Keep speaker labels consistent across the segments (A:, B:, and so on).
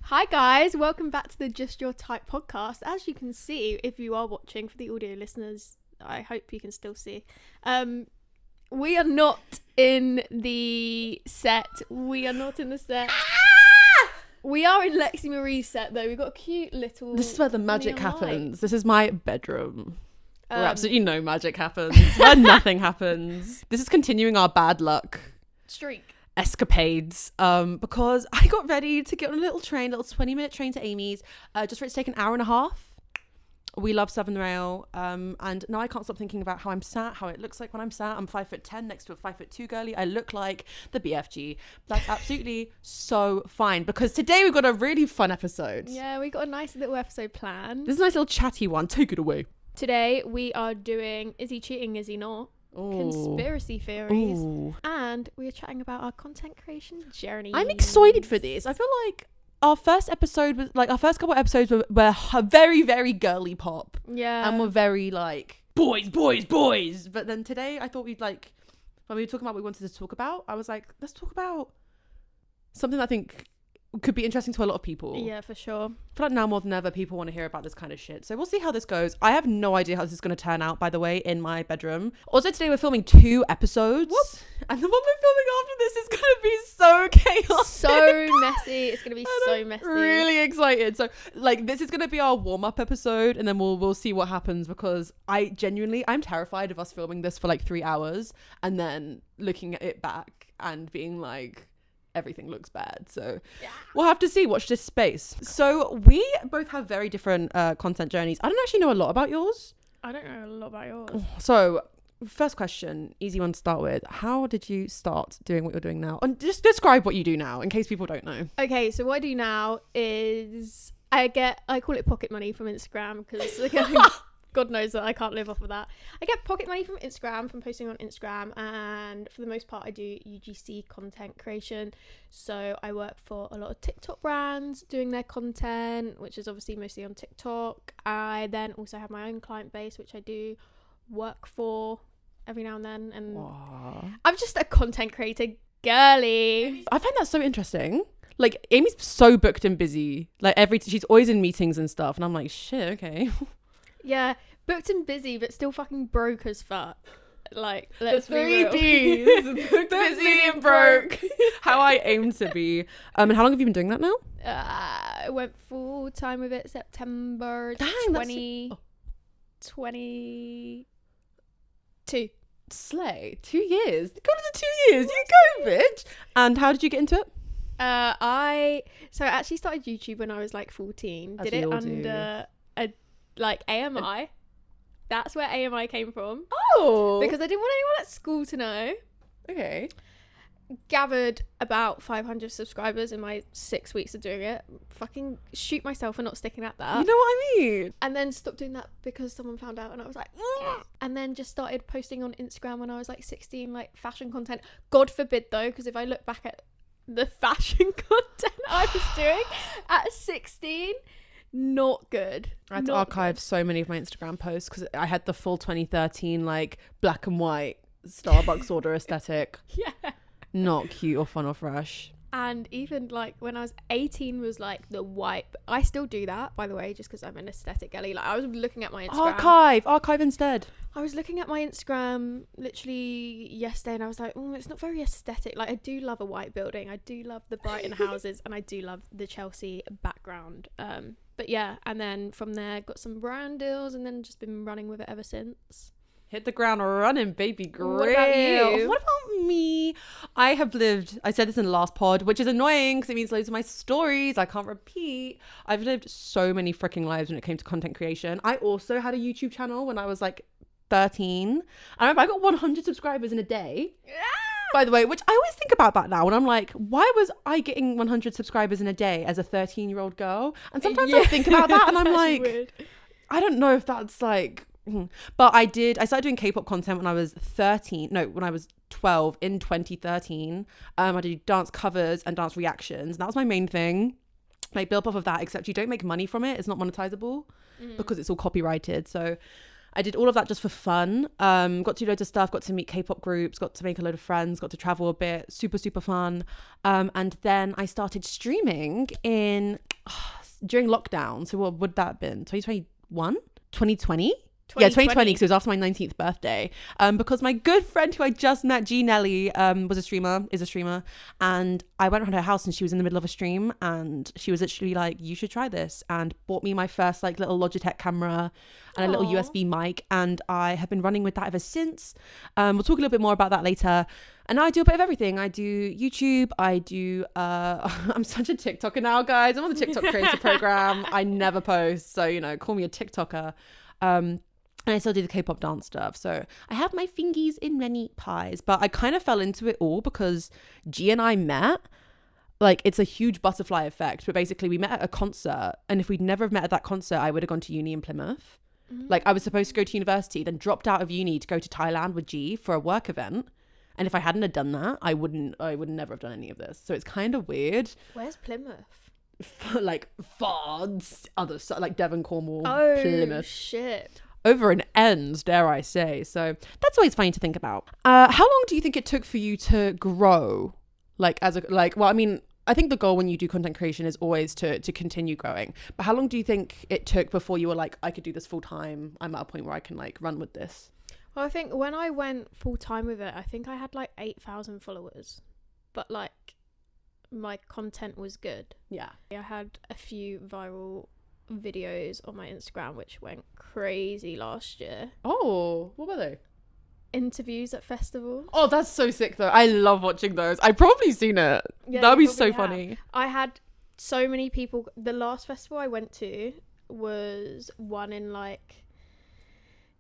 A: Hi guys, welcome back to the Just Your Type podcast. As you can see, if you are watching, for the audio listeners, I hope you can still see. We are not in the set. We are in Lexie Marie's set though. We've got a cute little...
B: This is where the magic
A: neon
B: happens.
A: light.
B: This is my bedroom. Where absolutely no magic happens. Where nothing happens. This is continuing our bad luck
A: Streak.
B: escapades, because I got ready to get on a little 20-minute train to Amy's, just for it to take an hour and a half. We love Southern Rail, and now I can't stop thinking about how I'm sat, how it looks like when I'm sat. I'm 5'10" next to a 5'2" girly. I look like the BFG. That's absolutely so fine, because today we've got a really fun episode.
A: Yeah, we got a nice little episode planned.
B: This is a nice little chatty one. Take it away.
A: Today we are doing Is He Cheating, Is He Not? Conspiracy theories.
B: Ooh.
A: And we are chatting about our content creation journey.
B: I'm excited for this. I feel like our first couple of episodes were very, very girly pop.
A: Yeah.
B: And we're very like boys. But then today I thought when we were talking about what we wanted to talk about, I was like, let's talk about something that I think could be interesting to a lot of people.
A: Yeah, for sure.
B: I feel like now more than ever people want to hear about this kind of shit, so we'll see how this goes. I have no idea how this is going to turn out, by the way, in my bedroom. Also today we're filming 2 episodes. Whoop. And the one we're filming after this is going to be so chaotic,
A: So messy. It's going to be so messy.
B: Really excited. So this is going to be our warm-up episode, and then we'll see what happens, because I'm terrified of us filming this for 3 hours and then looking at it back and being like, everything looks bad. So yeah. We'll have to see. Watch this space. So we both have very different content journeys. I don't actually know a lot about yours.
A: I don't know a lot about yours.
B: So first question, easy one to start with. How did you start doing what you're doing now? And just describe what you do now in case people don't know.
A: Okay, so what I do now is I call it pocket money from Instagram, because God knows that I can't live off of that. I get pocket money from Instagram, from posting on Instagram, and for the most part I do UGC content creation. So I work for a lot of TikTok brands doing their content, which is obviously mostly on TikTok. I then also have my own client base, which I do work for every now and then. And
B: Aww.
A: I'm just a content creator girly.
B: I find that so interesting. Amy's so booked and busy. She's always in meetings and stuff, and I'm like, shit, okay.
A: Yeah, booked and busy, but still fucking broke as fuck. Let's be real.
B: B's. Booked, busy, and broke. How I aim to be. And how long have you been doing that now?
A: I went full time with it September 2022.
B: Slay. 2 years. Go to 2 years. You go, bitch. And how did you get into it?
A: I actually started YouTube when I was 14. Did it under AMI. That's where AMI came from.
B: Oh.
A: Because I didn't want anyone at school to know.
B: Okay.
A: Gathered about 500 subscribers in my 6 weeks of doing it. Fucking shoot myself for not sticking at that.
B: You know what I mean?
A: And then stopped doing that because someone found out, and I was like, ugh! And then just started posting on Instagram when I was 16, fashion content. God forbid though, because if I look back at the fashion content I was doing at 16, not good.
B: I had to archive so many of my Instagram posts because I had the full 2013 black and white Starbucks order aesthetic.
A: Yeah.
B: Not cute or fun or fresh.
A: And even when I was 18 was the white. I still do that, by the way, just because I'm an aesthetic girly. I was looking at my Instagram.
B: Archive instead.
A: I was looking at my Instagram literally yesterday, and I was like, oh, it's not very aesthetic. I do love a white building. I do love the Brighton houses, and I do love the Chelsea background. But yeah, and then from there got some brand deals, and then just been running with it ever since.
B: Hit the ground running, baby. Great.
A: What about you?
B: What about me? I said this in the last pod, which is annoying because it means loads of my stories I can't repeat. I've lived so many freaking lives when it came to content creation. I also had a YouTube channel when I was 13. I remember I got 100 subscribers in a day. Yeah. By the way, which I always think about that now, and I'm like, why was I getting 100 subscribers in a day as a 13-year-old girl? And sometimes I think about that and I'm like, weird. I don't know if that's but I started doing K-pop content when I was 12 in 2013. I did dance covers and dance reactions, and that was my main thing. Built off of that, except you don't make money from it. It's not monetizable because it's all copyrighted. So I did all of that just for fun. Got to do loads of stuff, got to meet K-pop groups, got to make a load of friends, got to travel a bit. Super, super fun. And then I started streaming in during lockdown. So what would that have been? 2021? 2020? Yeah, 2020, because it was after my 19th birthday. Because my good friend who I just met, G Nelly, is a streamer, and I went around her house and she was in the middle of a stream and she was literally like, you should try this, and bought me my first like little Logitech camera and a little USB mic, and I have been running with that ever since. We'll talk a little bit more about that later. And I do a bit of everything. I do YouTube. I do, I'm such a TikToker now, guys. I'm on the TikTok creator program. I never post. So, you know, call me a TikToker. And I still do the K-pop dance stuff. So I have my fingies in many pies. But I kind of fell into it all because G and I met. Like, it's a huge butterfly effect. But basically, we met at a concert. And if we'd never have met at that concert, I would have gone to uni in Plymouth. Mm-hmm. Like, I was supposed to go to university, then dropped out of uni to go to Thailand with G for a work event. And if I hadn't have done that, I would never have done any of this. So it's kind of weird.
A: Where's Plymouth?
B: Like, far other side, like Devon, Cornwall,
A: oh,
B: Plymouth.
A: Shit.
B: Over an ends, dare I say. So that's always funny to think about. How long do you think it took for you to grow? Like, well, I mean, I think the goal when you do content creation is always to continue growing. But how long do you think it took before you were like, I could do this full time? I'm at a point where I can like run with this.
A: Well, I think when I went full time with it, I think I had like 8,000 followers. But like, my content was good.
B: Yeah.
A: I had a few viral videos on my Instagram which went crazy last year.
B: Oh, what were they?
A: Interviews at festivals.
B: Oh, that's so sick though. I love watching those. I've probably seen it. Yeah, that'd be so funny.
A: I had so many people. The last festival I went to was one in like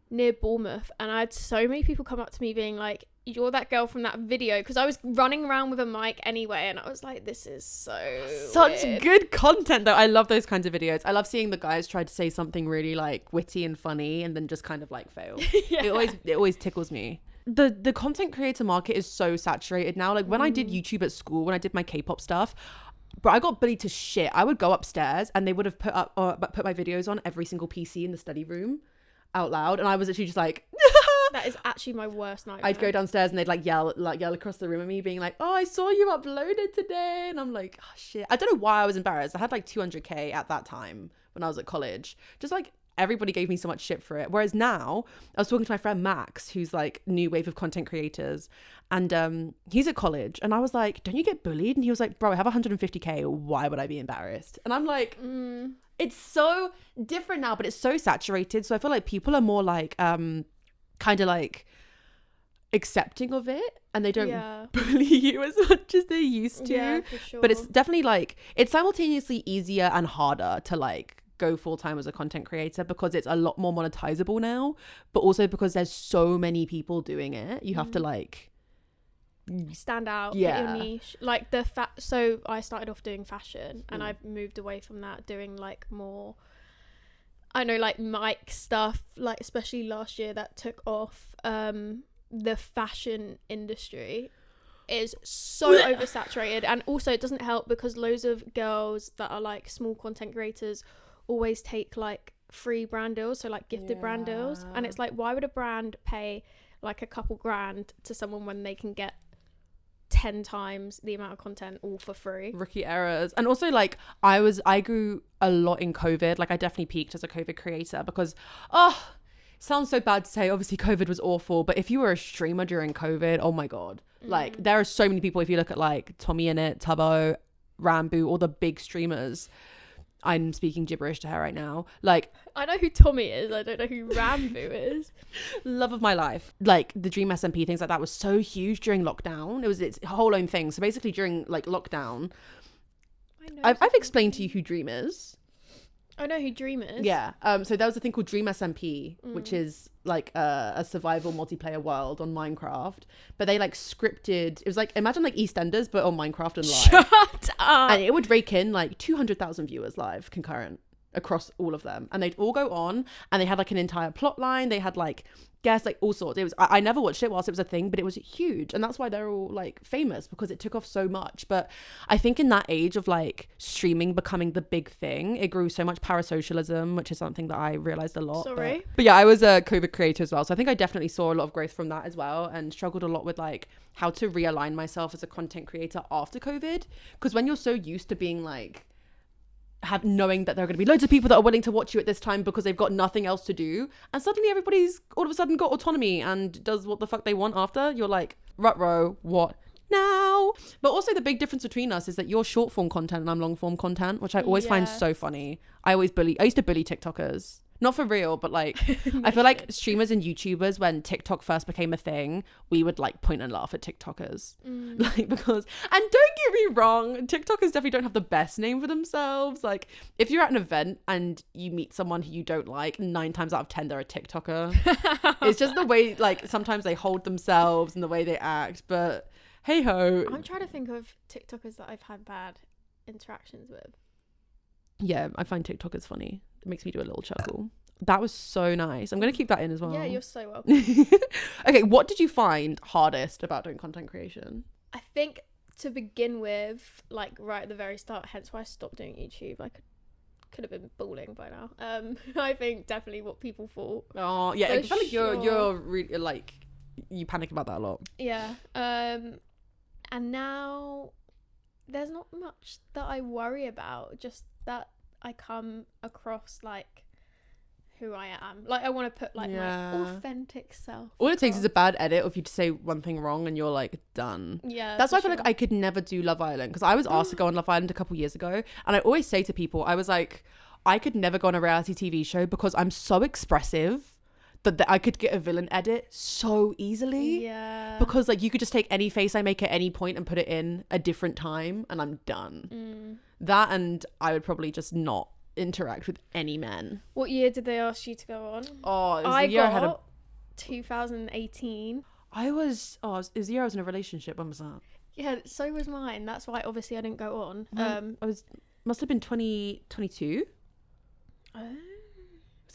A: near Bournemouth, and I had so many people come up to me being like, you're that girl from that video, because I was running around with a mic anyway, and I was like, this is such weird. Good
B: content though. I love those kinds of videos. I love seeing the guys try to say something really like witty and funny and then just kind of like fail. Yeah. It always tickles me. The content creator market is so saturated now. Like when I did YouTube at school, when I did my K-pop stuff, but I got bullied to shit. I would go upstairs and they would have put my videos on every single PC in the study room out loud, and I was actually just like
A: that is actually my worst nightmare.
B: I'd go downstairs and they'd like yell across the room at me being like, oh, I saw you uploaded today, and I'm like, oh shit. I don't know why I was embarrassed. I had like 200k at that time when I was at college. Just like everybody gave me so much shit for it. Whereas now I was talking to my friend Max, who's like new wave of content creators, and he's at college, and I was like, don't you get bullied? And he was like, bro, I have 150k, why would I be embarrassed? And I'm like, it's so different now, but it's so saturated. So I feel like people are more like kind of like accepting of it, and they don't bully you as much as they used to.
A: Yeah, for sure.
B: But it's definitely like, it's simultaneously easier and harder to like go full time as a content creator because it's a lot more monetizable now, but also because there's so many people doing it, you have to like
A: stand out, get your niche. Like so I started off doing fashion, and I've moved away from that, doing like more, I know, like mic stuff, like especially last year that took off. The fashion industry is so oversaturated, and also it doesn't help because loads of girls that are like small content creators always take like free brand deals, so like gifted brand deals, and it's like, why would a brand pay like a couple grand to someone when they can get 10 times the amount of content all for free?
B: Rookie errors. And also like I grew a lot in COVID. Like I definitely peaked as a COVID creator because sounds so bad to say, obviously COVID was awful, but if you were a streamer during COVID, oh my god, like there are so many people. If you look at like Tommy Innit, Tubbo, Rambo, all the big streamers, I'm speaking gibberish to her right now. Like,
A: I know who Tommy is, I don't know who Rambo is.
B: Love of my life. Like the Dream SMP, things like that was so huge during lockdown. It was its whole own thing. So basically during like lockdown, I've explained to you who Dream is.
A: I know who Dream is.
B: Yeah. So there was a thing called Dream SMP, which is like a survival multiplayer world on Minecraft. But they like scripted. It was like, imagine like EastEnders, but on Minecraft and live.
A: Shut up.
B: And it would rake in like 200,000 viewers live concurrent across all of them, and they'd all go on, and they had like an entire plot line. They had like guests, like all sorts. It was, I never watched it whilst it was a thing, but it was huge, and that's why they're all like famous, because it took off so much. But I think in that age of like streaming becoming the big thing, it grew so much parasocialism, which is something that I realized a lot.
A: Sorry.
B: But yeah, I was a COVID creator as well, so I think I definitely saw a lot of growth from that as well, and struggled a lot with like how to realign myself as a content creator after COVID, because when you're so used to being like knowing that there are going to be loads of people that are willing to watch you at this time because they've got nothing else to do, and suddenly everybody's all of a sudden got autonomy and does what the fuck they want after. You're like, ruh-roh, what now? But also the big difference between us is that you're short form content and I'm long form content, which I always find so funny. I used to bully TikTokers. Not for real, but like, I feel like streamers and YouTubers, when TikTok first became a thing, we would like point and laugh at TikTokers. Like, because, and don't get me wrong, TikTokers definitely don't have the best name for themselves. Like, if you're at an event and you meet someone who you don't like, 9 times out of 10, they're a TikToker. It's just the way, like, sometimes they hold themselves and the way they act, but hey ho.
A: I'm trying to think of TikTokers that I've had bad interactions with.
B: Yeah, I find TikTokers funny. It makes me do a little chuckle. That was so nice. I'm going to keep that in as well.
A: Yeah, you're so welcome.
B: Okay, what did you find hardest about doing content creation?
A: I think to begin with, like right at the very start, hence why I stopped doing YouTube. I could have been bawling by now. I think definitely what people thought.
B: Oh, yeah, I feel like
A: sure.
B: you're really, like, you panic about that a lot.
A: Yeah. And now there's not much that I worry about, just that I come across like who I am. Like, I want to put like my authentic self.
B: All it takes is a bad edit of you to say one thing wrong and you're like done.
A: Yeah,
B: that's why I feel like I could never do Love Island, because I was asked to go on Love Island a couple years ago, and I always say to people, I was like, I could never go on a reality TV show because I'm so expressive that I could get a villain edit so easily.
A: Yeah.
B: Because like you could just take any face I make at any point and put it in a different time and I'm done. That, and I would probably just not interact with any men.
A: What year did they ask you to go on?
B: Oh, it was the year I had a
A: 2018.
B: it was the year I was in a relationship. When was that?
A: Yeah, so was mine. That's why obviously I didn't go on.
B: Must have been 2022.
A: Oh.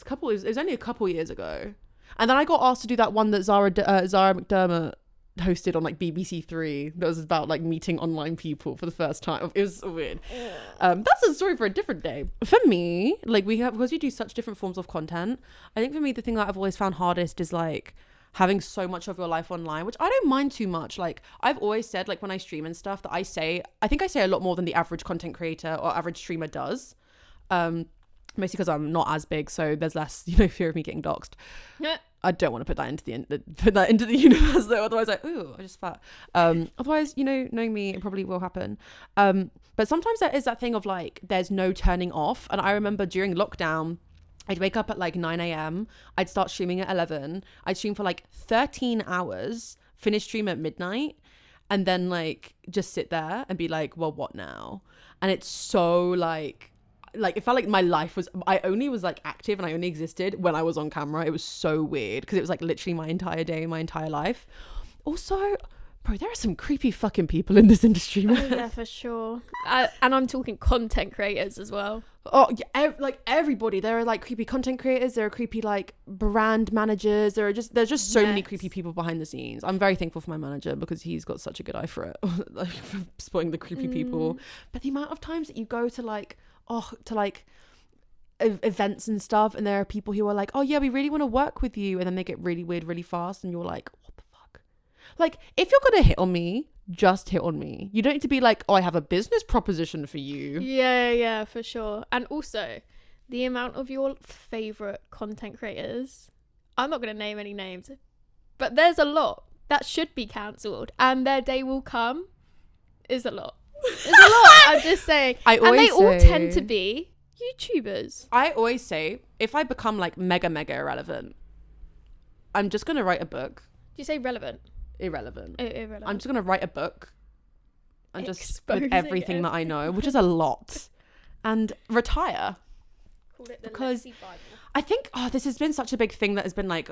B: It was only a couple years ago. And then I got asked to do that one that Zara McDermott hosted on like BBC Three. That was about like meeting online people for the first time. It was weird. That's a story for a different day. For me, like because we do such different forms of content, I think for me the thing that I've always found hardest is like having so much of your life online, which I don't mind too much. Like I've always said, like when I stream and stuff, that I think I say a lot more than the average content creator or average streamer does. Mostly because I'm not as big, so there's less, fear of me getting doxxed. Yeah. I don't want to put that into the universe though. Otherwise, I just fat. Otherwise, knowing me, it probably will happen. But sometimes there is that thing of like, there's no turning off. And I remember during lockdown, I'd wake up at like 9 a.m. I'd start streaming at 11. I'd stream for like 13 hours, finish stream at midnight, and then like just sit there and be like, well, what now? And it's so like it felt like my life I only was like active and I only existed when I was on camera. It was so weird because it was like literally my entire day, my entire life. Also, bro, there are some creepy fucking people in this industry, man.
A: Oh, yeah, for sure. And I'm talking content creators as well.
B: Oh, yeah, like everybody. There are like creepy content creators. There are creepy like brand managers. There's just so many creepy people behind the scenes. I'm very thankful for my manager because he's got such a good eye for it, like for spotting the creepy people. But the amount of times that you go to like events and stuff, and there are people who are like, oh yeah, we really want to work with you, and then they get really weird really fast, and you're like, what the fuck? Like, if you're gonna hit on me, just hit on me. You don't need to be like, oh, I have a business proposition for you.
A: Yeah, for sure. And also the amount of your favorite content creators, I'm not gonna name any names, but there's a lot that should be cancelled, and their day will come, is a lot. It's a lot. I'm just saying. And they all tend to be YouTubers.
B: I always say, if I become like mega irrelevant, I'm just gonna write a book.
A: Do you say relevant?
B: Irrelevant.
A: Irrelevant.
B: I'm just gonna write a book and just with everything that I know, which is a lot, and retire.
A: Call it the
B: because
A: Lexie Bible.
B: I think this has been such a big thing that has been like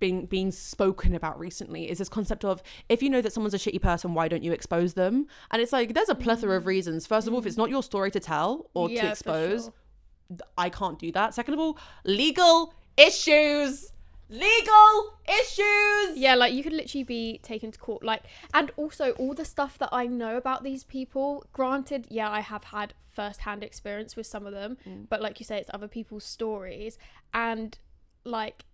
B: being spoken about recently, is this concept of, if you know that someone's a shitty person, why don't you expose them? And it's like, there's a plethora of reasons. First of all, if it's not your story to tell or to expose, I can't do that. Second of all, legal issues.
A: Yeah, like you could literally be taken to court, like, and also all the stuff that I know about these people, granted, yeah, I have had first-hand experience with some of them, but like you say, it's other people's stories, and like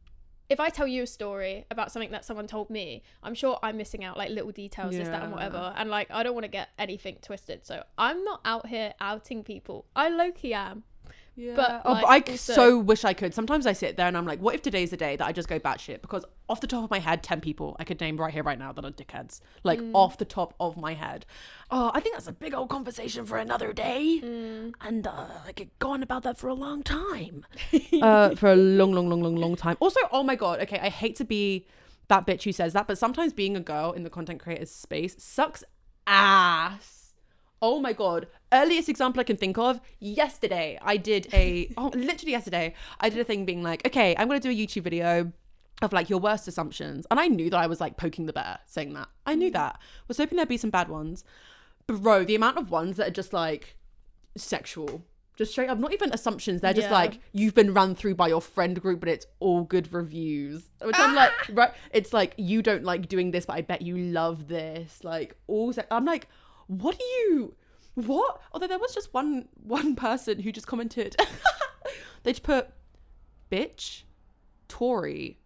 A: if I tell you a story about something that someone told me, I'm sure I'm missing out like little details, this, that, and whatever. And like, I don't want to get anything twisted. So I'm not out here outing people. I low-key am.
B: Yeah.
A: But,
B: But
A: like,
B: I
A: also-
B: so wish I could. Sometimes I sit there and I'm like, what if today's the day that I just go batshit? Because off the top of my head, 10 people I could name right here, right now that are dickheads. Like off the top of my head. Oh, I think that's a big old conversation for another day. And I could go on about that for a long time. For a long time. Also, oh my God. Okay, I hate to be that bitch who says that, but sometimes being a girl in the content creators space sucks ass. Oh my God. Earliest example I can think of, yesterday I did literally yesterday, I did a thing being like, okay, I'm going to do a YouTube video of like your worst assumptions. And I knew that I was like poking the bear saying that. I knew that. Was hoping there'd be some bad ones. Bro, the amount of ones that are just like sexual, just straight up, not even assumptions. They're just like, you've been run through by your friend group, but it's all good reviews. Which I'm like, right. It's like, you don't like doing this, but I bet you love this. Like I'm like, what? Although there was just one person who just commented, they just put, bitch, Tory,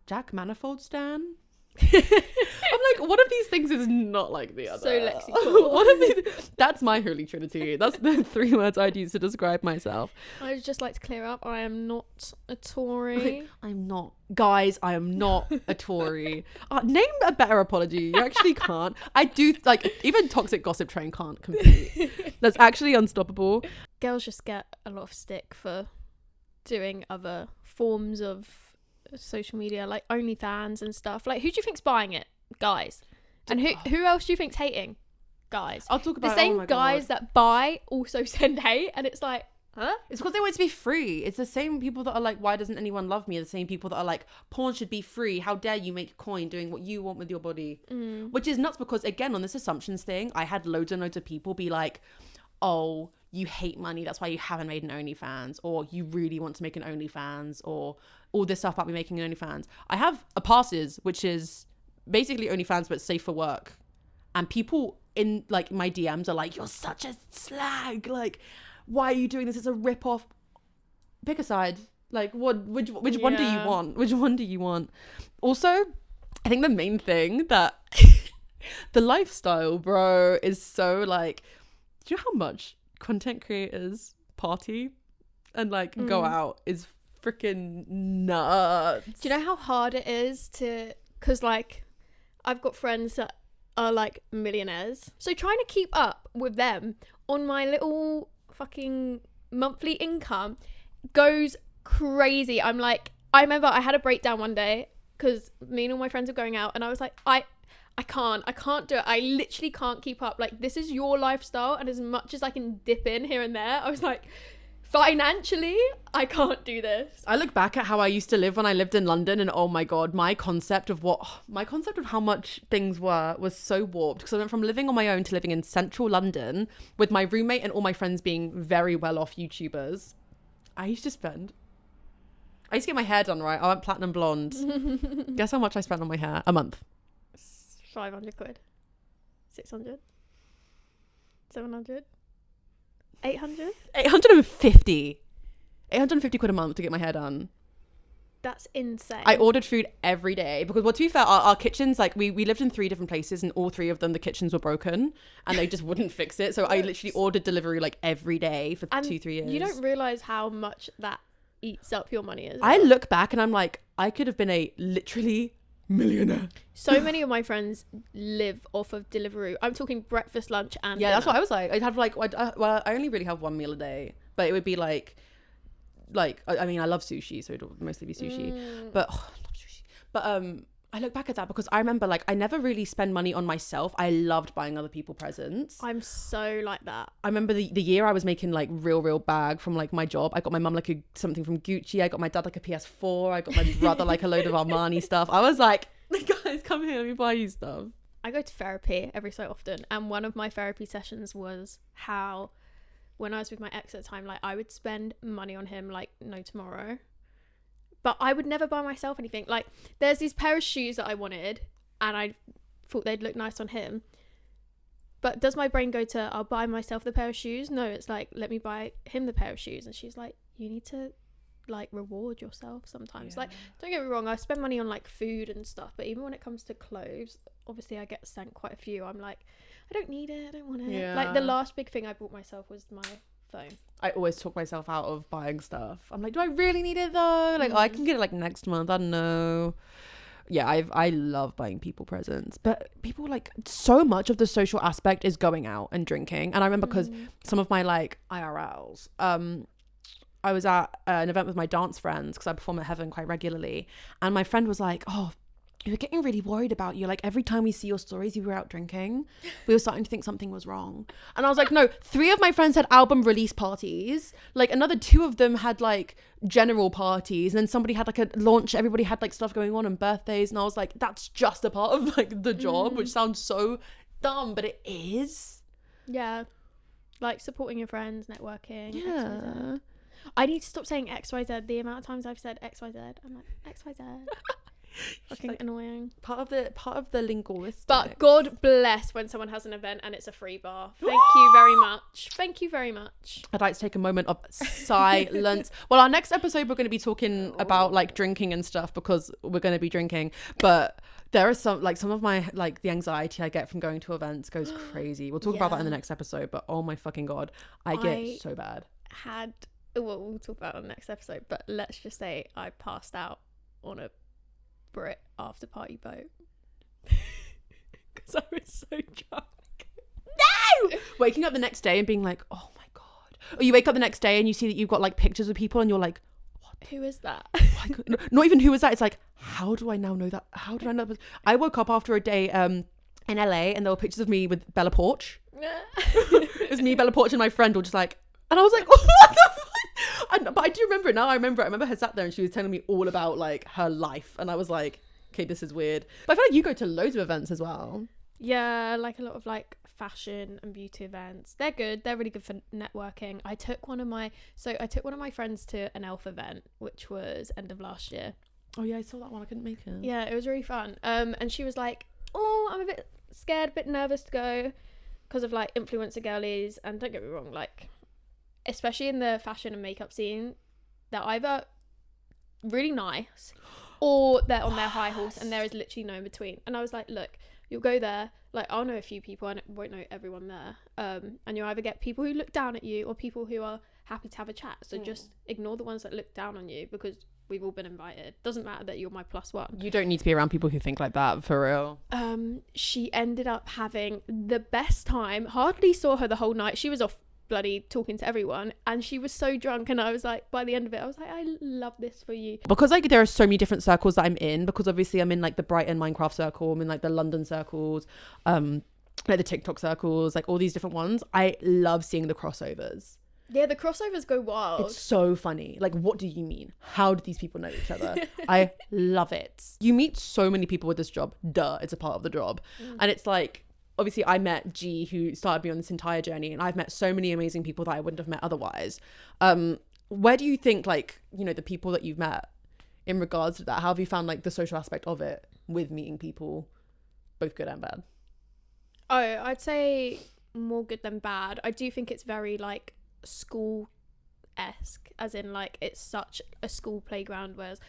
B: Jack Manifold stan. I'm like, one of these things is not like the other.
A: So Lexie.
B: One of these, that's my holy trinity. That's the 3 words I'd use to describe myself.
A: I would just like to clear up, I am not a Tory.
B: I'm not. Guys, I am not a Tory. Name a better apology. You actually can't. I do, like, even Toxic Gossip Train can't compete. That's actually unstoppable.
A: Girls just get a lot of stick for doing other forms of social media, like OnlyFans and stuff. Like, who do you think's buying it? Guys. And who else do you think's hating? Guys.
B: I'll talk about
A: the same
B: oh my
A: guys
B: God.
A: that buy also send hate, and it's like, huh?
B: It's because they want it to be free. It's the same people that are like, why doesn't anyone love me? The same people that are like, porn should be free. How dare you make a coin doing what you want with your body? Which is nuts because, again, on this assumptions thing, I had loads and loads of people be like, oh, you hate money, that's why you haven't made an OnlyFans, or you really want to make an OnlyFans, or all this stuff about me making an OnlyFans. I have a passes, which is basically OnlyFans but safe for work, and people in like my DMs are like, you're such a slag, like, why are you doing this? It's a rip-off. Pick a side. Like, which one do you want? Which one do you want? Also, I think the main thing that the lifestyle, bro, is so like, do you know how much content creators party and like go out is freaking nuts?
A: Do you know how hard it is to, because like I've got friends that are like millionaires, so trying to keep up with them on my little fucking monthly income goes crazy. I'm like, I remember I had a breakdown one day because me and all my friends were going out, and I was like, I can't do it. I literally can't keep up. Like, this is your lifestyle, and as much as I can dip in here and there, I was like, financially, I can't do this.
B: I look back at how I used to live when I lived in London, and oh my God, my concept of how much things was so warped, because I went from living on my own to living in central London with my roommate and all my friends being very well off YouTubers. I used to get my hair done right. I went platinum blonde. Guess how much I spent on my hair a month?
A: 500 quid, 600, 700, 800.
B: 850 quid a month to get my hair done.
A: That's insane.
B: I ordered food every day because, well, to be fair, our kitchens, like we lived in 3 different places, and all 3 of them, the kitchens were broken and they just wouldn't fix it. So I literally ordered delivery like every day for 2-3 years.
A: You don't realize how much that eats up your money as well.
B: I look back and I'm like, I could have been a literally millionaire.
A: So many of my friends live off of Deliveroo. I'm talking breakfast, lunch, and
B: Yeah,
A: dinner.
B: that's what I was like. I'd have like, well, I only really have 1 meal a day, but it would be like I mean, I love sushi, so it'll mostly be sushi. But I love sushi. But I look back at that because I remember like I never really spend money on myself. I loved buying other people presents.
A: I'm so like that.
B: I remember the year I was making like real bag from like my job. I got my mum like something from Gucci. I got my dad like a PS4. I got my brother like a load of Armani stuff. I was like, guys, come here, let me buy you stuff.
A: I go to therapy every so often, and one of my therapy sessions was how when I was with my ex at the time, like I would spend money on him like no tomorrow, but I would never buy myself anything. Like, there's these pair of shoes that I wanted and I thought they'd look nice on him, but does my brain go to, I'll buy myself the pair of shoes? No, it's like, let me buy him the pair of shoes. And she's like, you need to like reward yourself sometimes. Like, don't get me wrong, I spend money on like food and stuff, but even when it comes to clothes, obviously I get sent quite a few. I'm like, I don't need it, I don't want it. Like the last big thing I bought myself was my phone.
B: I always talk myself out of buying stuff. I'm like, do I really need it though? Like, oh, I can get it like next month, I don't know. Yeah, I love buying people presents, but people, like, so much of the social aspect is going out and drinking. And I remember because some of my like IRLs, I was at an event with my dance friends because I perform at Heaven quite regularly, and my friend was like, oh, we were getting really worried about you. Like, every time we see your stories, you were out drinking. We were starting to think something was wrong. And I was like, no, 3 of my friends had album release parties. Like, another 2 of them had, like, general parties. And then somebody had, like, a launch. Everybody had, like, stuff going on and birthdays. And I was like, that's just a part of, like, the job, which sounds so dumb, but it is.
A: Yeah. Like, supporting your friends, networking.
B: Yeah.
A: XYZ. I need to stop saying XYZ. The amount of times I've said XYZ, I'm like, XYZ. Fucking like, annoying.
B: Part of the linguistics.
A: But God bless when someone has an event and it's a free bar. Thank you very much. Thank you very much.
B: I'd like to take a moment of silence. Well, our next episode we're going to be talking about like drinking and stuff because we're going to be drinking. But there are some of my like the anxiety I get from going to events goes crazy. We'll talk about that in the next episode. But oh my fucking God, I get so bad.
A: We'll talk about it on the next episode. But let's just say I passed out on a Brit after party boat because I was so drunk.
B: No! Waking up the next day and being like, oh my God. Or you wake up the next day and you see that you've got like pictures of people and you're like, what?
A: Who is that?
B: Not even who is that. It's like, how do I now know that? How did I know? I woke up after a day in LA and there were pictures of me with Bella Porch. It was me, Bella Porch, and my friend were just like, and I was like, what the fuck? But I do remember it now. I remember her sat there and she was telling me all about like her life, and I was like, okay, this is weird. But I feel like you go to loads of events as well.
A: Yeah, like a lot of like fashion and beauty events. They're good. They're really good for networking. I took one of my friends to an elf event, which was end of last year.
B: Oh yeah, I saw that one. I couldn't make it.
A: Yeah, it was really fun. And she was like, oh, I'm a bit scared, a bit nervous to go because of like influencer girlies. And don't get me wrong, like, especially in the fashion and makeup scene, they're either really nice or they're on their high horse and there is literally no in between. And I was like, look, you'll go there, like, I'll know a few people, I won't know everyone there, and you'll either get people who look down at you or people who are happy to have a chat. So just ignore the ones that look down on you because we've all been invited. Doesn't matter that you're my +1.
B: You don't need to be around people who think like that, for real.
A: She ended up having the best time. Hardly saw her the whole night. She was off bloody talking to everyone and she was so drunk, and I was like, by the end of it I was like, I love this for you, because
B: like there are so many different circles that I'm in, because obviously I'm in like the Brighton Minecraft circle, I'm in like the London circles, like the TikTok circles, like all these different ones. I love seeing the crossovers.
A: Yeah, the crossovers go wild.
B: It's so funny. Like, what do you mean? How do these people know each other? I love it. You meet so many people with this job. Duh, it's a part of the job. And it's like, obviously I met G, who started me on this entire journey, and I've met so many amazing people that I wouldn't have met otherwise. Where do you think, like, you know, the people that you've met in regards to that, how have you found like the social aspect of it with meeting people, both good and bad?
A: Oh, I'd say more good than bad. I do think it's very like school-esque, as in like it's such a school playground, whereas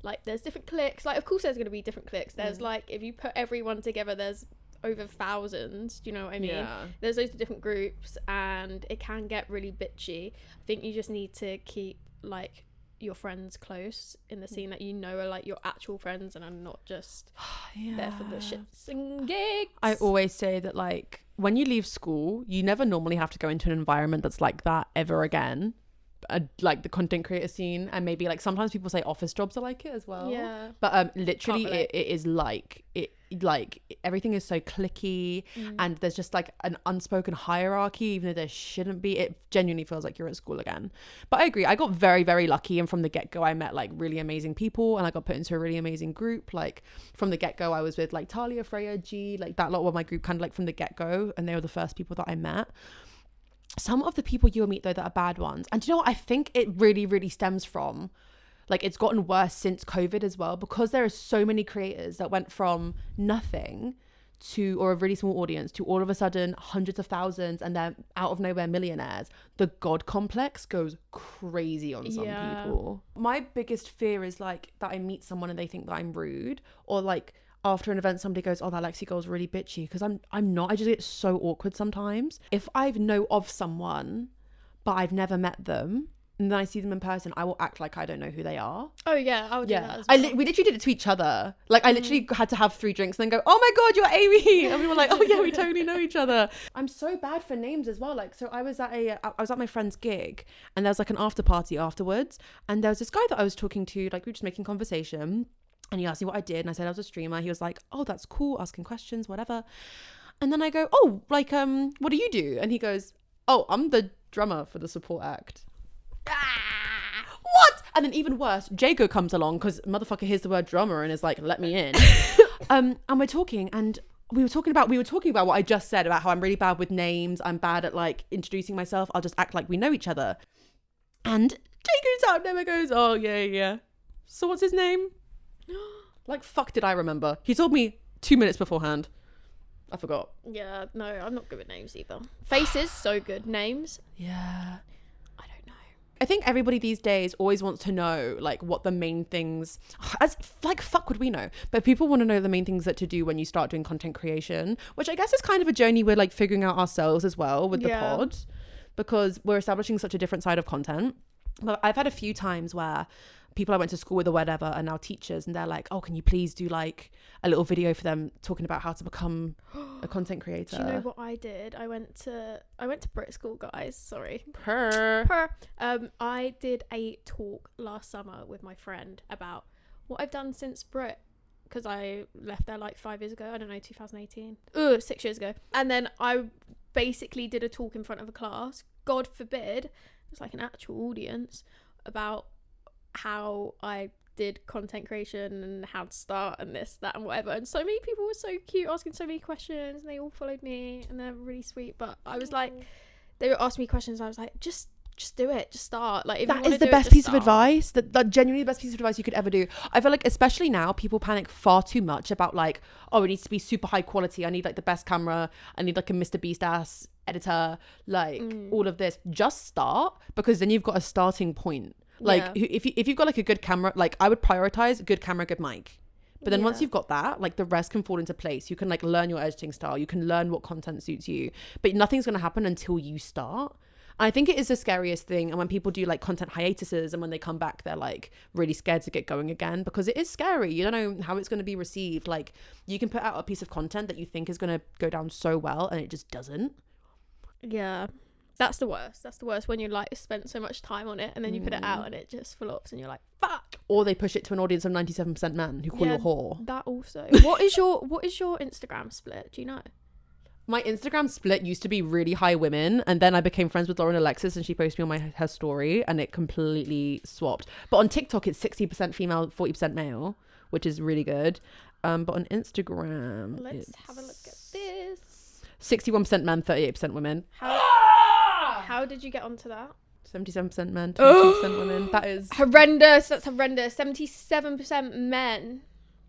A: like there's different cliques. Like, of course there's going to be different cliques. There's like, if you put everyone together, there's over thousands, do you know what I mean? Yeah. There's loads of different groups and it can get really bitchy. I think you just need to keep like your friends close in the scene that you know are like your actual friends and are not just there for the shits and gigs.
B: I always say that, like, when you leave school, you never normally have to go into an environment that's like that ever again. Like the content creator scene, and maybe like sometimes people say office jobs are like it as well.
A: Yeah.
B: But literally it is like it, like everything is so cliquey, and there's just like an unspoken hierarchy, even though there shouldn't be. It genuinely feels like you're at school again. But I agree, I got very, very lucky, and from the get-go I met like really amazing people, and I got put into a really amazing group. Like from the get-go I was with like Talia, Freya, G, like that lot were my group kind of like from the get-go, and they were the first people that I met. Some of the people you'll meet though that are bad ones, and do you know what I think it really, really stems from? Like, it's gotten worse since COVID as well, because there are so many creators that went from nothing to, or a really small audience, to all of a sudden hundreds of thousands and they're out of nowhere millionaires, the God complex goes crazy on some people. My biggest fear is like that I meet someone and they think that I'm rude, or like after an event somebody goes, oh, that Lexie girl's really bitchy, because I'm not. I just get so awkward sometimes. If I know of someone but I've never met them and then I see them in person, I will act like I don't know who they are.
A: Oh yeah, I would do that as well.
B: We literally did it to each other. Like I literally had to have 3 drinks and then go, oh my God, you're Amy. And we were like, oh yeah, we totally know each other. I'm so bad for names as well. Like, so I was at my friend's gig and there was like an after party afterwards. And there was this guy that I was talking to, like we were just making conversation. And he asked me what I did. And I said I was a streamer. He was like, oh, that's cool. Asking questions, whatever. And then I go, oh, like, what do you do? And he goes, oh, I'm the drummer for the support act. What? And then even worse, Jago comes along because motherfucker hears the word drummer and is like, let me in. And we're talking and we were talking about what I just said about how I'm really bad with names. I'm bad at like introducing myself. I'll just act like we know each other. And Jago's out there goes, oh yeah. So what's his name? Like, fuck did I remember? He told me 2 minutes beforehand. I forgot.
A: Yeah, no, I'm not good with names either. Faces, so good. Names?
B: Yeah.
A: I don't know.
B: I think everybody these days always wants to know, like, what the main things... As like, fuck would we know? But people want to know the main things that to do when you start doing content creation, which I guess is kind of a journey we're, like, figuring out ourselves as well with the pod. Because we're establishing such a different side of content. But I've had a few times where people I went to school with or whatever are now teachers and they're like, oh, can you please do like a little video for them talking about how to become a content creator?
A: Do you know what I did? I went to Brit school, guys. Sorry. I did a talk last summer with my friend about what I've done since Brit, because I left there like 5 years ago. I don't know, 2018. 6 years ago. And then I basically did a talk in front of a class. God forbid, it was like an actual audience, about how I did content creation and how to start and this, that and whatever. And so many people were so cute, asking so many questions, and they all followed me and they're really sweet. But I was like, they were asking me questions, I was like, just do it, just start. Like, if
B: that
A: you
B: is the best piece of advice, that genuinely the best piece of advice you could ever do. I feel like especially now people panic far too much about like, oh, it needs to be super high quality, I need like the best camera, I need like a Mr. Beast ass editor, like all of this. Just start, because then you've got a starting point. Like if you've got like a good camera, like I would prioritize good camera, good mic. But then once you've got that, like the rest can fall into place. You can like learn your editing style. You can learn what content suits you. But nothing's going to happen until you start. And I think it is the scariest thing. And when people do like content hiatuses and when they come back, they're like really scared to get going again, because it is scary. You don't know how it's going to be received. Like you can put out a piece of content that you think is going to go down so well and it just doesn't.
A: Yeah. That's the worst. That's the worst, when you like spent so much time on it and then you put it out and it just flops and you're like, fuck.
B: Or they push it to an audience of 97% men who call you a whore.
A: That also. What is your Instagram split? Do you know?
B: My Instagram split used to be really high women, and then I became friends with Lauren Alexis and she posted me on her story and it completely swapped. But on TikTok it's 60% female, 40% male, which is really good. But on Instagram,
A: let's have a look at this.
B: 61% men, 38% women.
A: How did you get onto that?
B: 77% men, 22% women. That is
A: horrendous. That's horrendous. 77% men.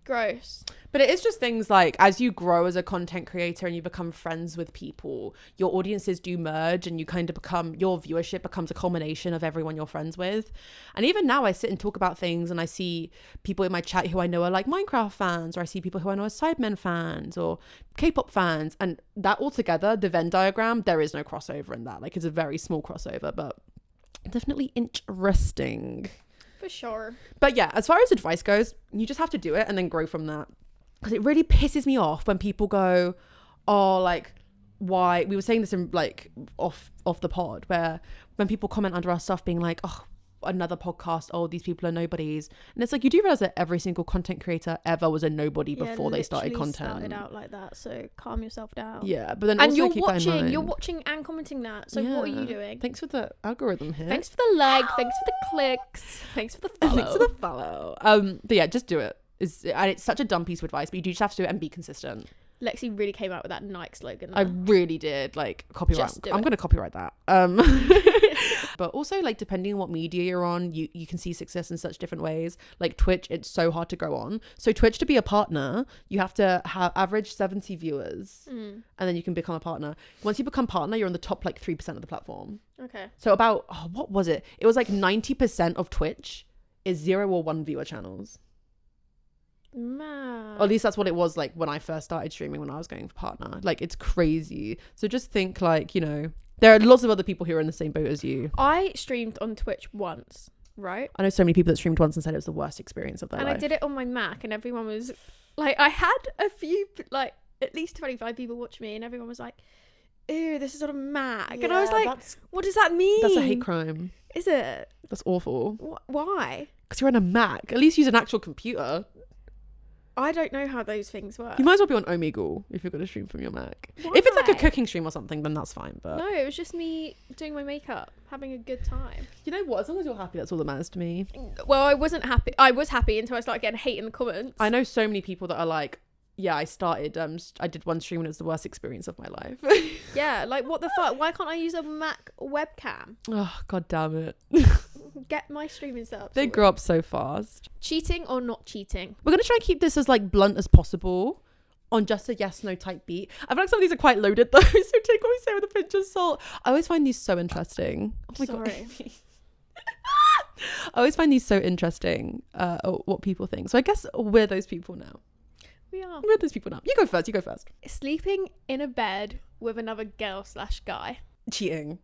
A: Gross.
B: But it is just things like, as you grow as a content creator and you become friends with people, your audiences do merge and you kind of become, your viewership becomes a culmination of everyone you're friends with. And even now I sit and talk about things and I see people in my chat who I know are like Minecraft fans, or I see people who I know are Sidemen fans or K-pop fans, and that all together, the Venn diagram, there is no crossover in that. Like it's a very small crossover, but definitely interesting.
A: For sure.
B: But yeah, as far as advice goes, you just have to do it and then grow from that. Because it really pisses me off when people go, oh, like, why? We were saying this in like off the pod, where when people comment under our stuff being like, oh, another podcast, oh, these people are nobodies. And it's like, you do realize that every single content creator ever was a nobody before they started content.
A: Started out like that, so calm yourself down.
B: Yeah, but then
A: and
B: also keep that in mind.
A: You're watching and commenting that. So what are you doing?
B: Thanks for the algorithm here.
A: Thanks for the like. Thanks for the clicks. Thanks for the follow.
B: Thanks for the follow. But yeah, just do it. And it's such a dumb piece of advice, but you do just have to do it and be consistent.
A: Lexie really came out with that Nike slogan there.
B: I really did. Like, copyright.
A: Just do
B: I'm
A: it.
B: going to copyright that. But also, like, depending on what media you're on, you can see success in such different ways. Like Twitch, it's so hard to grow on. So Twitch, to be a partner, you have to have average 70 viewers, and then you can become a partner. Once you become partner, you're on the top like 3% of the platform.
A: Okay.
B: So about, what was it? It was like 90% of Twitch is 0 or 1 viewer channels.
A: Man.
B: Or at least that's what it was like when I first started streaming, when I was going for partner. Like, it's crazy. So just think, like, you know, there are lots of other people who are in the same boat as you.
A: I streamed on Twitch once, right?
B: I know so many people that streamed once and said it was the worst experience of their life.
A: And I did it on my Mac, and everyone was like, I had a few, like, at least 25 people watch me, and everyone was like, ew, this is on a Mac.
B: Yeah,
A: and I was like, what does that mean?
B: That's a hate crime.
A: Is it?
B: That's awful.
A: Why?
B: Because you're on a Mac. At least use an actual computer.
A: I don't know how those things work.
B: You might as well be on Omegle if you're going to stream from your Mac.
A: Why?
B: If it's like a cooking stream or something, then that's fine. But
A: No, it was just me doing my makeup, having a good time.
B: you know what? As long as you're happy, that's all that matters to me.
A: Well, I wasn't happy. I was happy until I started getting hate in the comments.
B: I know so many people that are like, yeah, I did one stream and it was the worst experience of my life.
A: Yeah, like, what the fuck? Why can't I use a Mac webcam?
B: Oh, god damn it.
A: Get my streaming set up.
B: They grow up so fast.
A: Cheating or not cheating?
B: We're going to try and keep this as like blunt as possible on just a yes, no type beat. I feel like some of these are quite loaded though, so take what we say with a pinch of salt. I always find these so interesting. Oh my god. I always find these so interesting, what people think. So I guess we're those people now.
A: We are.
B: We're those people now. You go first.
A: Sleeping in a bed with another girl / guy.
B: Cheating.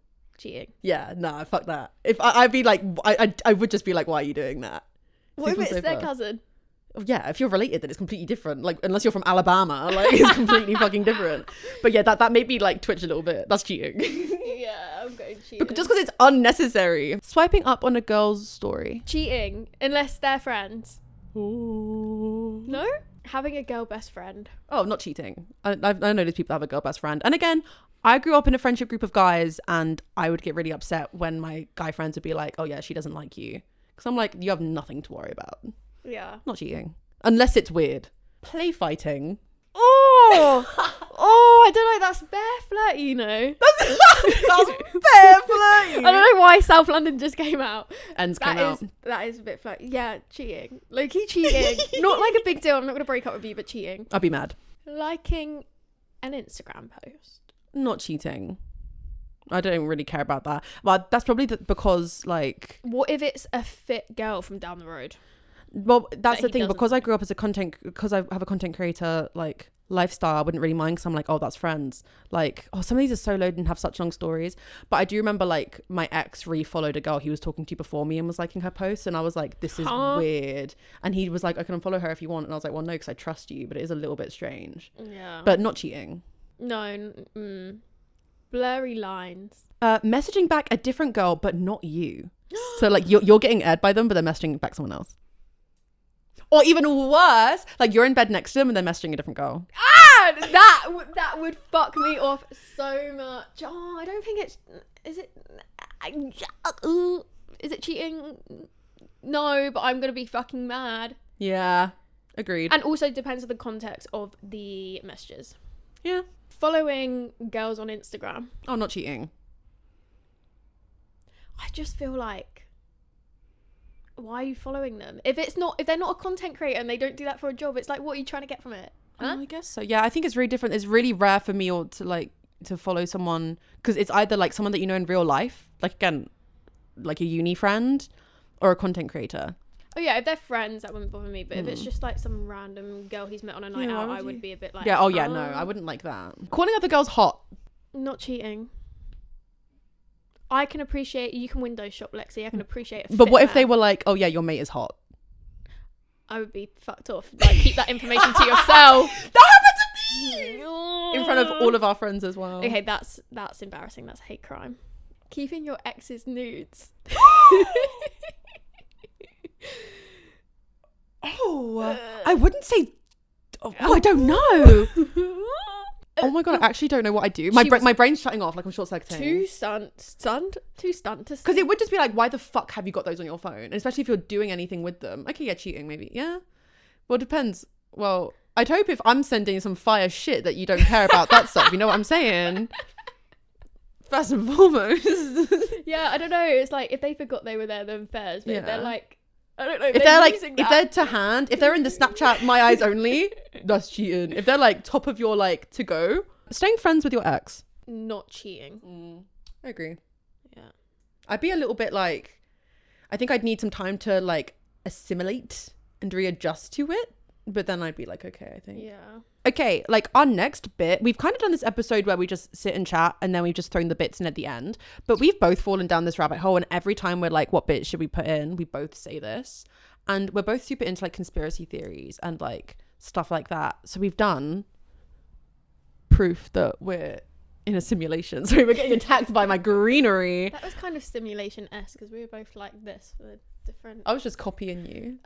A: Yeah,
B: nah, fuck that. If I'd be like, I would just be like, why are you doing that?
A: What if
B: Sleep on
A: it's
B: the
A: their
B: sofa.
A: cousin?
B: Yeah, if you're related, then it's completely different. Like, unless you're from Alabama, like, it's completely fucking different. But yeah, that made me like twitch a little bit. That's cheating.
A: Yeah, I'm going cheating.
B: Just because it's unnecessary. Swiping up on a girl's story.
A: Cheating, unless they're friends.
B: Ooh.
A: No? Having a girl best friend.
B: Oh, not cheating. I know there's people that have a girl best friend. And again, I grew up in a friendship group of guys, and I would get really upset when my guy friends would be like, oh yeah, she doesn't like you. Because I'm like, you have nothing to worry about.
A: Yeah.
B: Not cheating. Unless it's weird. Play fighting.
A: Oh! I don't know. That's bare flirty, you know.
B: That's fair flirty.
A: I don't know why South London just came out.
B: Ends came out.
A: That is a bit flirty. Yeah, cheating. Low-key cheating. Not like a big deal. I'm not going to break up with you, but cheating.
B: I'll be mad.
A: Liking an Instagram post.
B: Not cheating. I don't really care about that. Well, that's probably because, like...
A: What if it's a fit girl from down the road?
B: Well, that's the
A: he
B: thing.
A: doesn't
B: Because I
A: like?
B: grew up as because I have a content creator, like, lifestyle, I wouldn't really mind because I'm like, oh, that's friends. Like, oh, some of these are so loaded and have such long stories. But I do remember, like, my ex re-followed a girl he was talking to before me and was liking her posts, and I was like, this is weird. And he was like, I can unfollow her if you want. And I was like, well, no, because I trust you, but it is a little bit strange.
A: Yeah.
B: But not cheating.
A: No. Blurry lines.
B: Messaging back a different girl, but not you. So, like, you're getting aired by them, but they're messaging back someone else. Or even worse, like, you're in bed next to them and they're messaging a different girl.
A: Ah! That would fuck me off so much. Oh, I don't think it's... Is it cheating? No, but I'm going to be fucking mad.
B: Yeah, agreed.
A: And also depends on the context of the messages.
B: Yeah.
A: Following girls on Instagram.
B: Oh, not cheating.
A: I just feel like... Why are you following them? If they're not a content creator and they don't do that for a job, it's like, what are you trying to get from it? Huh?
B: I guess so. Yeah, I think it's really different. It's really rare for me to follow someone, because it's either like someone that you know in real life, like, again, like a uni friend, or a content creator.
A: Oh yeah, if they're friends, that wouldn't bother me. But if it's just like some random girl he's met on a night out, I would be a bit like...
B: Yeah, oh yeah, no, I wouldn't like that. Calling other girls hot.
A: Not cheating. I can appreciate... You can window shop, Lexie. I can appreciate it.
B: But what if they were like, oh yeah, your mate is hot?
A: I would be fucked off. Like, keep that information to yourself.
B: That happened to me! In front of all of our friends as well.
A: Okay, that's embarrassing. That's hate crime. Keeping your ex's nudes.
B: I wouldn't say... Oh, I don't know. Oh my god, I actually don't know what I do. My brain's shutting off, like I'm short-circuiting.
A: Too stunned to see.
B: Because it would just be like, why the fuck have you got those on your phone? And especially if you're doing anything with them. Okay, yeah, cheating maybe. Yeah. Well, it depends. Well, I'd hope if I'm sending some fire shit that you don't care about that stuff. You know what I'm saying? First and foremost.
A: Yeah, I don't know. It's like if they forgot they were there, then fairs. But they're like, I don't know.
B: If they're like, if they're to hand, if they're in the Snapchat my eyes only, that's cheating. If they're like top of your like to go, staying friends with your ex,
A: not cheating.
B: I agree.
A: Yeah,
B: I'd be a little bit like, I think I'd need some time to like assimilate and readjust to it, but then I'd be like, okay, I think.
A: Yeah.
B: Okay, like our next bit, we've kind of done this episode where we just sit and chat and then we've just thrown the bits in at the end, but we've both fallen down this rabbit hole, and every time we're like, what bit should we put in, we both say this, and we're both super into like conspiracy theories and like stuff like that. So we've done proof that we're in a simulation. So we're getting attacked by my greenery.
A: That was kind of simulation-esque because we were both like this for the different.
B: I was just copying you.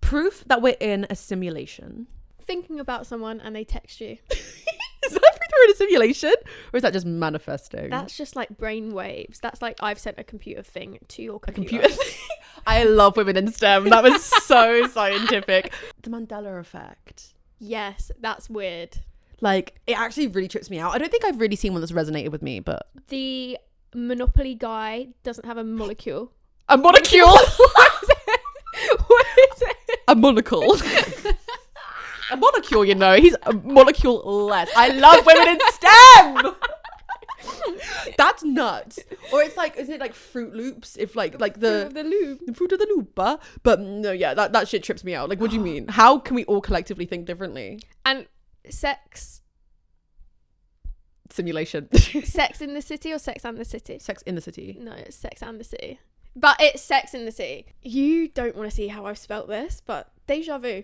B: Proof that we're in a simulation.
A: Thinking about someone and they text you.
B: Is that proof we're in a simulation, or is that just manifesting?
A: That's just like brain waves. That's like I've sent a computer thing to your
B: A
A: computer.
B: computer thing. I love women in STEM. That was so scientific. The Mandela effect.
A: Yes, that's weird.
B: Like, it actually really trips me out. I don't think I've really seen one that's resonated with me, but
A: The Monopoly guy doesn't have a molecule.
B: a molecule.
A: What is it?
B: A monocle. A molecule, you know. He's a molecule less. I love women in STEM. That's nuts. Or it's like, isn't it like Fruit Loops? If like
A: Fruit of the Loop.
B: the fruit of the loop. But no, yeah, that shit trips me out. Like, what do you mean? How can we all collectively think differently?
A: And sex
B: Simulation.
A: Sex in the City or Sex and the City?
B: Sex in the City.
A: No, it's Sex and the City. But it's Sex in the City. You don't want to see how I've spelt this, but deja vu.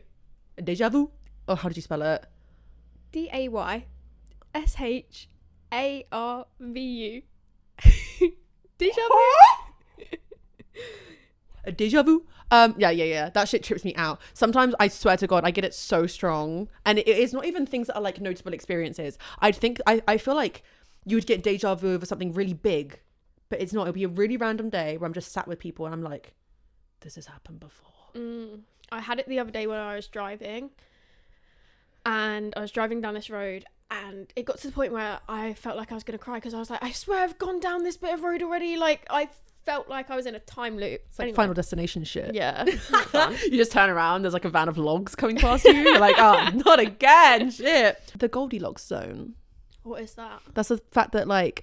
B: Deja vu. Oh, how did you spell it?
A: DAYSHARVU. Deja vu.
B: A deja vu. Yeah. That shit trips me out. Sometimes I swear to God, I get it so strong, and it's not even things that are like notable experiences. I feel like you would get deja vu over something really big, but it's not. It'll be a really random day where I'm just sat with people and I'm like, this has happened before.
A: I had it the other day when I was driving, and I was driving down this road, and it got to the point where I felt like I was gonna cry because I was like, I swear I've gone down this bit of road already. Like I felt like I was in a time loop.
B: It's like Final Destination shit.
A: Yeah.
B: You just turn around, there's like a van of logs coming past you. You're like, oh, not again. Shit. The Goldilocks zone.
A: What is that?
B: That's the fact that like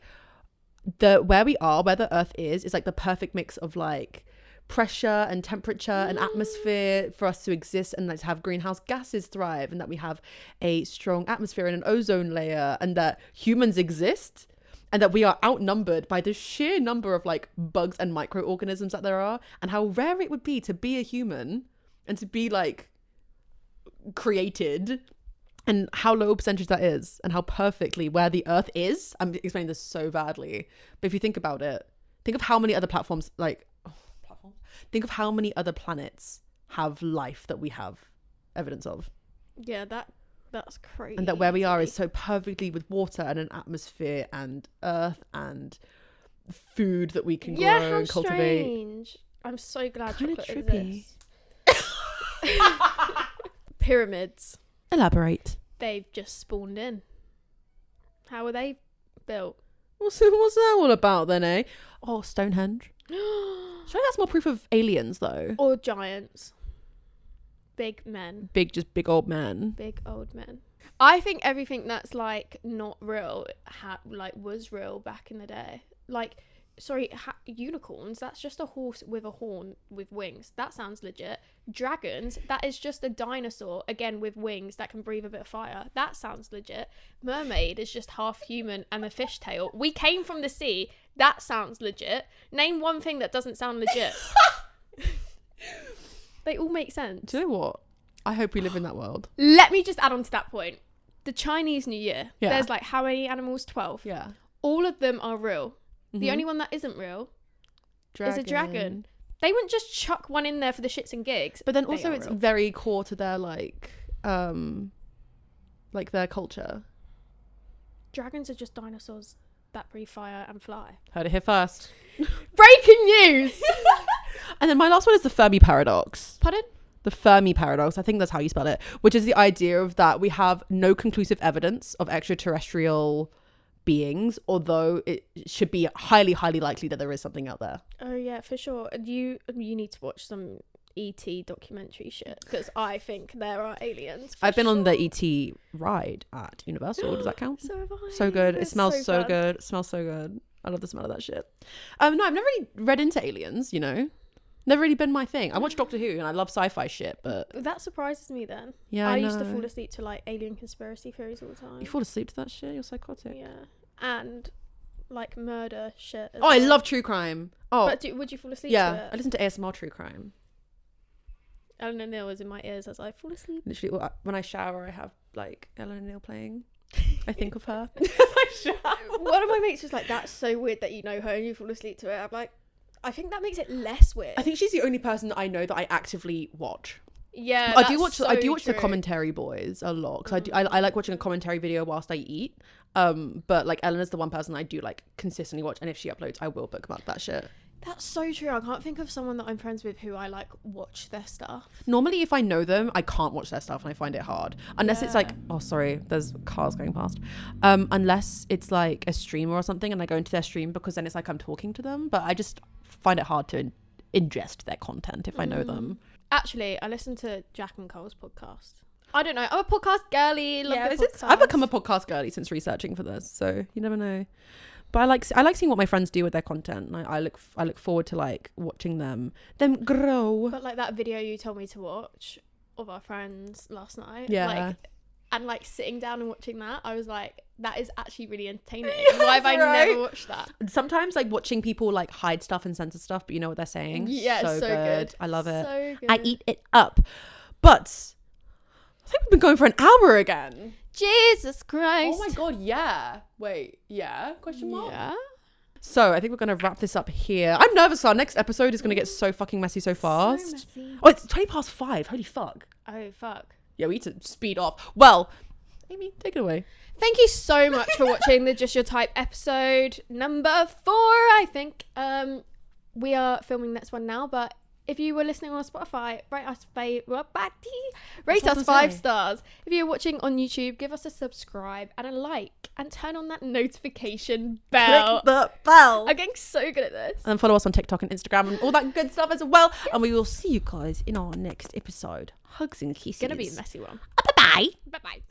B: where we are, where the Earth is like the perfect mix of like pressure and temperature and atmosphere for us to exist, and like to have greenhouse gases thrive, and that we have a strong atmosphere and an ozone layer, and that humans exist, and that we are outnumbered by the sheer number of like bugs and microorganisms that there are, and how rare it would be to be a human and to be like created, and how low a percentage that is, and how perfectly where the Earth is. I'm explaining this so badly, but if you think about it, think of how many other platforms think of how many other planets have life that we have evidence of.
A: Yeah, that's crazy.
B: And that where we are is so perfectly with water and an atmosphere and earth and food that we can grow and cultivate.
A: Strange. I'm so glad
B: Kinda
A: chocolate
B: trippy.
A: exists. Pyramids.
B: Elaborate.
A: They've just spawned in. How are they built?
B: What's that all about then, eh? Oh, Stonehenge. Surely that's more proof of aliens, though.
A: Or giants. Big men.
B: Big old man.
A: Big old men. I think everything that's like not real was real back in the day. Like, sorry, unicorns, that's just a horse with a horn with wings. That sounds legit. Dragons, that is just a dinosaur, again with wings that can breathe a bit of fire. That sounds legit. Mermaid is just half human and a fishtail. We came from the sea. That sounds legit. Name one thing that doesn't sound legit. They all make sense.
B: Do you know what? I hope we live in that world.
A: Let me just add on to that point. The Chinese New Year.
B: Yeah.
A: There's like how many animals? 12.
B: Yeah.
A: All of them are real.
B: Mm-hmm.
A: The only one that isn't real is a dragon. They wouldn't just chuck one in there for the shits and gigs.
B: But then
A: They
B: also
A: are
B: it's
A: real.
B: very core to their like their culture.
A: Dragons are just dinosaurs that breathe fire and fly.
B: Heard it here first.
A: Breaking news!
B: And then my last one is the Fermi paradox.
A: Pardon?
B: The the Fermi paradox, I think that's how you spell it, which is the idea of that we have no conclusive evidence of extraterrestrial beings, although it should be highly, highly likely that there is something out there.
A: Oh yeah, for sure. You need to watch some ET documentary shit, because I think there are aliens.
B: I've been on the ET ride at Universal. Does that count?
A: So have I.
B: So good. It
A: It's
B: smells so
A: fun.
B: good. It smells so good. I love the smell of that shit. No, I've never really read into aliens, you know. Never really been my thing. I watch Doctor Who and I love sci-fi shit, but
A: That surprises me then.
B: yeah,
A: I
B: I
A: used to
B: know.
A: fall asleep to like alien conspiracy theories all the time.
B: You fall asleep to that shit? You're psychotic.
A: Yeah. And like murder shit as
B: Oh, I
A: well.
B: love true crime. Oh,
A: But would you fall asleep to
B: yeah.
A: it?
B: I listen to ASMR true crime.
A: Ellen O'Neill was in my ears as I fall asleep.
B: Literally, when I shower, I have like Ellen O'Neill playing. I think of her.
A: One of my mates was like, "That's so weird that you know her and you fall asleep to it." I'm like, I think that makes it less weird.
B: I think she's the only person that I know that I actively watch.
A: Yeah,
B: I do watch.
A: so
B: I do watch the
A: true.
B: commentary boys a lot because I like watching a commentary video whilst I eat. But like Ellen is the one person I do like consistently watch, and if she uploads, I will bookmark that shit.
A: That's so true. I can't think of someone that I'm friends with who I like watch their stuff.
B: Normally, if I know them, I can't watch their stuff and I find it hard. Unless it's like,
A: Yeah.
B: oh, sorry, there's cars going past. Unless it's like a streamer or something and I go into their stream, because then it's like I'm talking to them. But I just find it hard to ingest their content if I know them.
A: Actually, I listened to Jack and Cole's podcast. I don't know. I'm a podcast girly. Love the podcast.
B: I've become a podcast girly since researching for this, so you never know. But I like seeing what my friends do with their content. And I look forward to like watching them grow.
A: But like that video you told me to watch of our friends last night.
B: Yeah.
A: Like, and like sitting down and watching that, I was like, that is actually really entertaining.
B: Yes,
A: Why have I
B: right?
A: never watched that?
B: Sometimes like watching people like hide stuff and censor stuff, but you know what they're saying.
A: Yeah, so good.
B: I love it.
A: So good.
B: I eat it up. But I think we've been going for an hour again.
A: Jesus Christ.
B: Oh my god, yeah. Wait, yeah? Question mark?
A: Yeah.
B: So I think we're gonna wrap this up here. I'm nervous. Our next episode is gonna get so fucking messy so fast.
A: So messy.
B: Oh, it's 5:20. Holy fuck.
A: Oh fuck.
B: Yeah, we need to speed off. Well, Amy, take it away.
A: Thank you so much for watching the Just Your Type episode number 4, I think. We are filming next one now, but if you were listening on Spotify, rate us 5 stars. If you're watching on YouTube, give us a subscribe and a like, and turn on that notification bell.
B: Click the bell.
A: I'm getting so good at this.
B: And follow us on TikTok and Instagram and all that good stuff as well. Yes. And we will see you guys in our next episode. Hugs and kisses.
A: It's gonna be a messy one.
B: Bye-bye.
A: Bye bye.